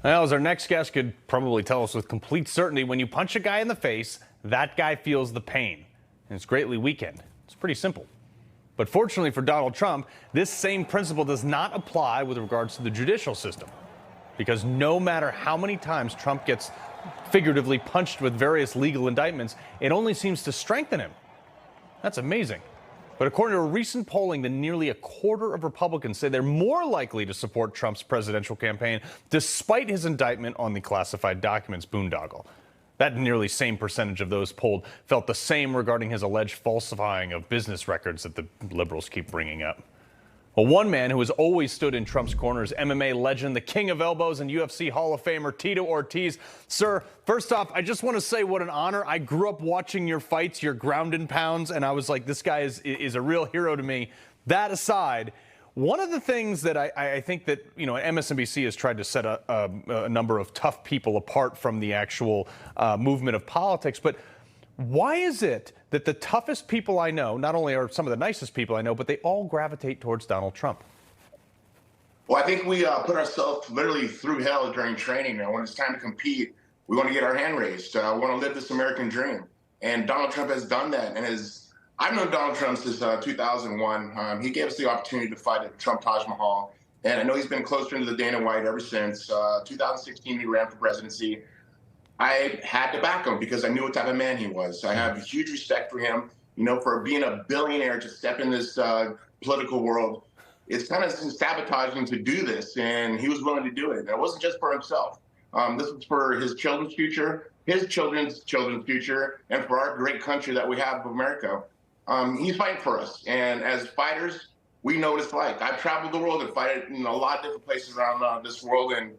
Well, as our next guest could probably tell us with complete certainty, when you punch a guy in the face, that guy feels the pain. And it's greatly weakened. It's pretty simple. But fortunately for Donald Trump, this same principle does not apply with regards to the judicial system. Because no matter how many times Trump gets figuratively punched with various legal indictments, it only seems to strengthen him. That's amazing. But according to a recent polling, the nearly a quarter of Republicans say they're more likely to support Trump's presidential campaign despite his indictment on the classified documents boondoggle. That nearly same percentage of those polled felt the same regarding his alleged falsifying of business records that the liberals keep bringing up. Well, one man who has always stood in Trump's corner is MMA legend, the king of elbows, and UFC Hall of Famer Tito Ortiz. Sir, first off, I just want to say what an honor. I grew up watching your fights, your ground and pounds, and I was like, this guy is a real hero to me. That aside, one of the things that I think that, MSNBC has tried to set a number of tough people apart from the actual movement of politics, but why is it that the toughest people I know, not only are some of the nicest people I know, but they all gravitate towards Donald Trump? Well, I think we put ourselves literally through hell during training. And when it's time to compete, we want to get our hand raised. We want to live this American dream. And Donald Trump has done that. And I've known Donald Trump since 2001. He gave us the opportunity to fight at Trump Taj Mahal. And I know he's been closer to the Dana White ever since. 2016, he ran for presidency. I had to back him because I knew what type of man he was. I have huge respect for him, for being a billionaire to step in this political world. It's kind of sabotaging to do this, and he was willing to do it. And it wasn't just for himself. This was for his children's future, his children's future, and for our great country that we have of America. He's fighting for us. And as fighters, we know what it's like. I've traveled the world and fight in a lot of different places around this world, and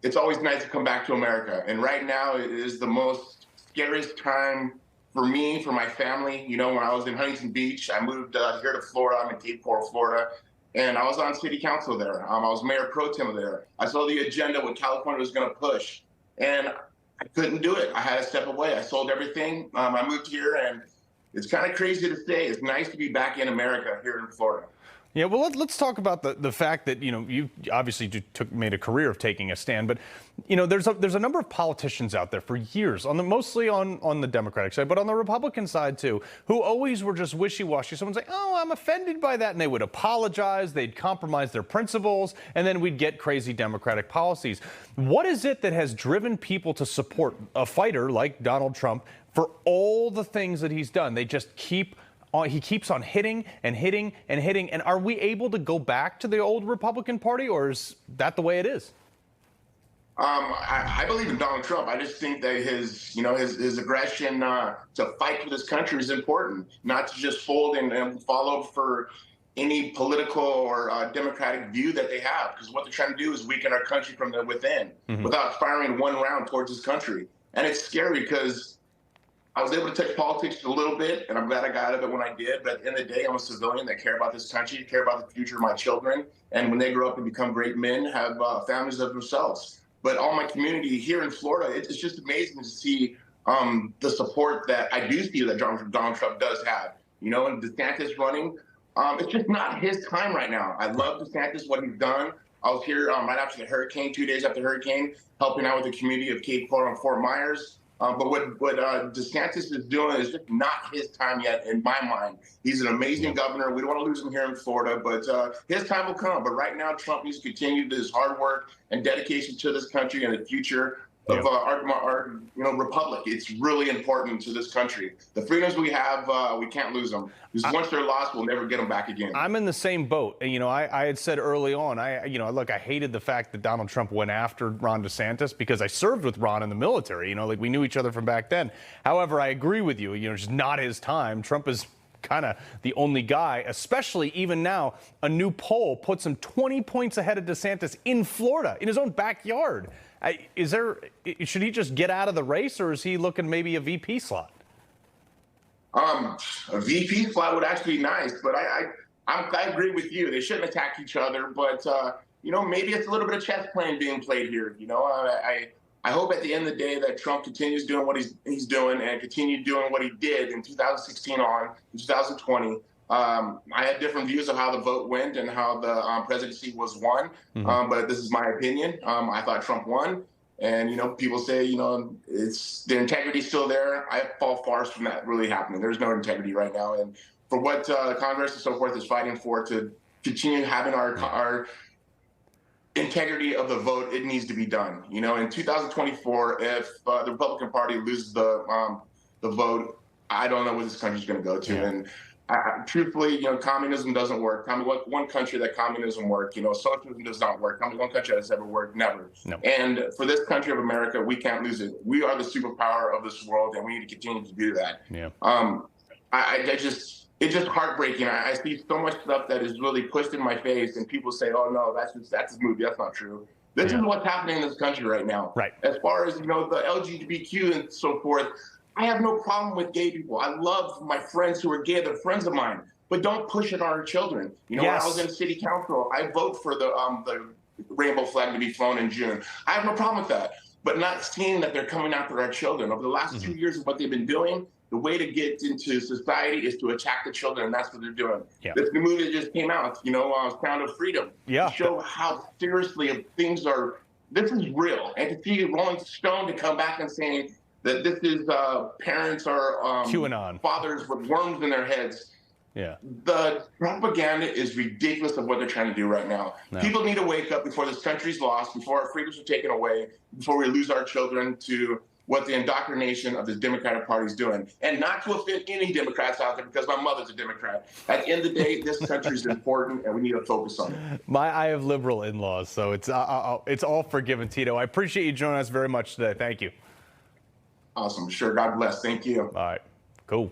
it's always nice to come back to America. And right now, it is the most scariest time for me, for my family. When I was in Huntington Beach, I moved here to Florida. I'm in Cape Coral, Florida. And I was on city council there. I was mayor pro tem there. I saw the agenda, what California was going to push. And I couldn't do it. I had to step away. I sold everything. I moved here, and it's kind of crazy to say. It's nice to be back in America here in Florida. Yeah, well, let's talk about the fact that, you obviously made a career of taking a stand. But, there's a number of politicians out there for years, mostly on the Democratic side, but on the Republican side, too, who always were just wishy-washy. Someone's like, oh, I'm offended by that. And they would apologize. They'd compromise their principles. And then we'd get crazy Democratic policies. What is it that has driven people to support a fighter like Donald Trump for all the things that he's done? They just he keeps on hitting and hitting and hitting. And are we able to go back to the old Republican Party, or is that the way it is? I believe in Donald Trump. I just think that his aggression to fight for this country is important, not to just fold and follow for any political or democratic view that they have. Because what they're trying to do is weaken our country from the within without firing one round towards this country. And it's scary because I was able to touch politics a little bit, and I'm glad I got out of it when I did. But at the end of the day, I'm a civilian that care about this country, care about the future of my children. And when they grow up and become great men, have families of themselves. But all my community here in Florida, it's just amazing to see the support that I do see that Donald Trump does have. And DeSantis running, it's just not his time right now. I love DeSantis, what he's done. I was here right after the hurricane, 2 days after the hurricane, helping out with the community of Cape Coral and Fort Myers. But what DeSantis is doing is just not his time yet, in my mind. He's an amazing governor. We don't want to lose him here in Florida, but his time will come. But right now, Trump needs to continue his hard work and dedication to this country and the future of our republic. It's really important to this country. The freedoms we have, we can't lose them. Because once they're lost, we'll never get them back again. I'm in the same boat. And, I had said early on, look, I hated the fact that Donald Trump went after Ron DeSantis because I served with Ron in the military. We knew each other from back then. However, I agree with you. It's not his time. Trump is kind of the only guy, especially even now. A new poll puts him 20 points ahead of DeSantis in Florida, in his own backyard. Should he just get out of the race, or is he looking maybe a VP slot? A VP slot would actually be nice, but I agree with you. They shouldn't attack each other, but maybe it's a little bit of chess playing being played here. I hope at the end of the day that Trump continues doing what he's doing and continue doing what he did in 2016 in 2020. I had different views of how the vote went and how the presidency was won, but this is my opinion. I thought Trump won. And, people say, it's the integrity's still there. I fall far from that really happening. There's no integrity right now. And for what Congress and so forth is fighting for, to continue having our integrity of the vote, it needs to be done. In 2024, if the Republican Party loses the vote, I don't know where this country's going to go to. And truthfully, communism doesn't work. One country that communism worked, socialism does not work. One country that's ever worked, never. No. And for this country of America, we can't lose it. We are the superpower of this world, and we need to continue to do that. Yeah. It's just heartbreaking. I see so much stuff that is really pushed in my face, and people say, "Oh no, that's a movie. That's not true." This is what's happening in this country right now. Right. As far as the LGBTQ and so forth, I have no problem with gay people. I love my friends who are gay. They're friends of mine. But don't push it on our children. When I was in city council, I vote for the rainbow flag to be flown in June. I have no problem with that. But not seeing that they're coming after our children. Over the last 2 years of what they've been doing, the way to get into society is to attack the children, and that's what they're doing. Yeah. This new movie that just came out, Sound of Freedom, to show how seriously things are. This is real. And to see Rolling Stone to come back and saying that this is parents or QAnon. fathers with worms in their heads. Yeah. The propaganda is ridiculous of what they're trying to do right now. No. People need to wake up before this country's lost, before our freedoms are taken away, before we lose our children to what the indoctrination of the Democratic Party is doing. And not to offend any Democrats out there, because my mother's a Democrat. At the end of the day, this country is important, and we need to focus on it. I have liberal in-laws, so it's all forgiven, Tito. I appreciate you joining us very much today. Thank you. Awesome. Sure. God bless. Thank you. All right. Cool.